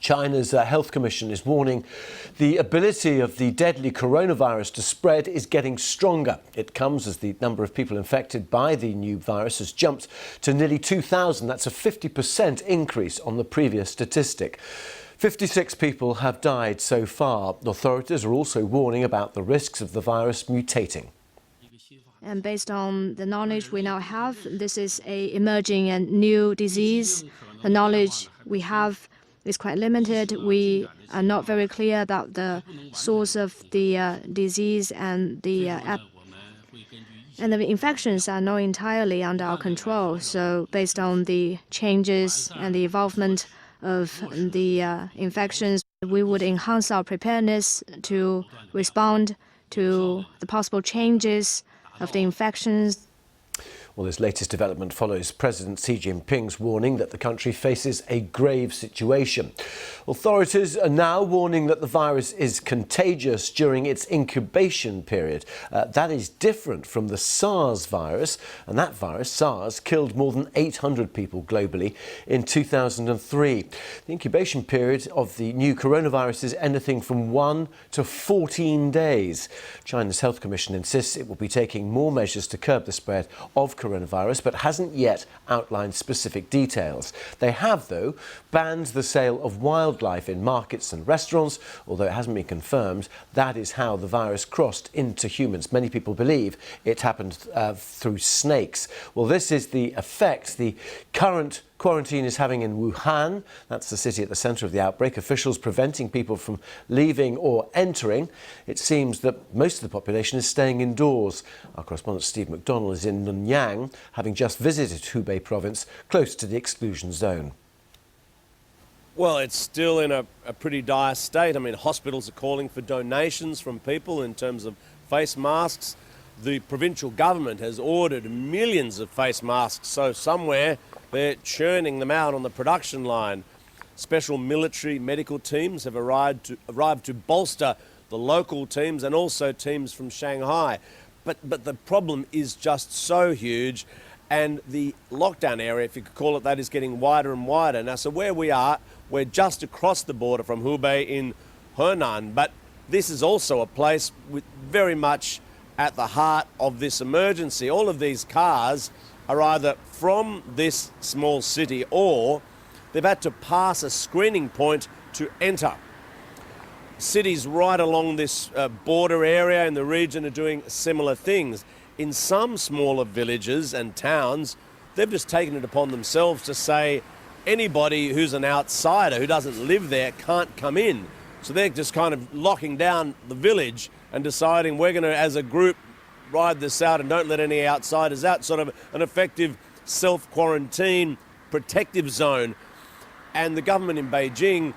China's Health Commission is warning the ability of the deadly coronavirus to spread is getting stronger. It comes as the number of people infected by the new virus has jumped to nearly 2,000. That's a 50% increase on the previous statistic. 56 people have died so far. Authorities are also warning about the risks of the virus mutating. And based on the knowledge we now have, this is an emerging and new disease. The knowledge we have is quite limited. We are not very clear about the source of the disease, and the infections are not entirely under our control. So based on the changes and the involvement of the infections, we would enhance our preparedness to respond to the possible changes of the infections. Well, this latest development follows President Xi Jinping's warning that the country faces a grave situation. Authorities are now warning that the virus is contagious during its incubation period. That is different from the SARS virus, and that virus, SARS, killed more than 800 people globally in 2003. The incubation period of the new coronavirus is anything from 1 to 14 days. China's Health Commission insists it will be taking more measures to curb the spread of coronavirus, but hasn't yet outlined specific details. They have, though, banned the sale of wildlife in markets and restaurants, although it hasn't been confirmed that is how the virus crossed into humans. Many people believe it happened through snakes. Well, this is the effect the current quarantine is having in Wuhan. That's the city at the centre of the outbreak. Officials preventing people from leaving or entering. It seems that most of the population is staying indoors. Our correspondent Steve McDonald is in Nanyang, having just visited Hubei province, close to the exclusion zone. Well, it's still in a pretty dire state. I mean, hospitals are calling for donations from people in terms of face masks. The provincial government has ordered millions of face masks, so somewhere they're churning them out on the production line. Special military medical teams have arrived to bolster the local teams and also teams from Shanghai. But the problem is just so huge, and the lockdown area, if you could call it that, is getting wider and wider. Now, so where we are, we're just across the border from Hubei in Henan, but this is also a place with very much at the heart of this emergency. All of these cars are either from this small city or they've had to pass a screening point to enter. Cities right along this border area in the region are doing similar things. In some smaller villages and towns, they've just taken it upon themselves to say anybody who's an outsider who doesn't live there can't come in. So they're just kind of locking down the village and deciding we're going to, as a group, ride this out and don't let any outsiders out, sort of an effective self-quarantine protective zone. And the government in Beijing,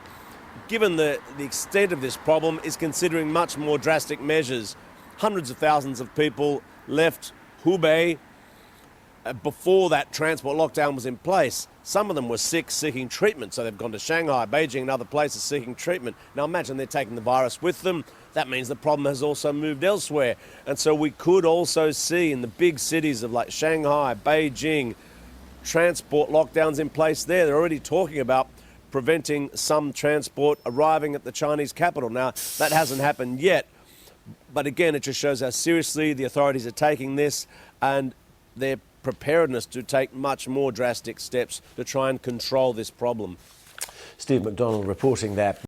given the extent of this problem, is considering much more drastic measures. Hundreds of thousands of people left Hubei before that transport lockdown was in place. Some of them were sick, seeking treatment, so they've gone to Shanghai, Beijing and other places seeking treatment. Now imagine they're taking the virus with them. That means the problem has also moved elsewhere. And so we could also see in the big cities of like Shanghai, Beijing, transport lockdowns in place there. They're already talking about preventing some transport arriving at the Chinese capital. Now, that hasn't happened yet. But again, it just shows how seriously the authorities are taking this and their preparedness to take much more drastic steps to try and control this problem. Steve McDonald reporting there.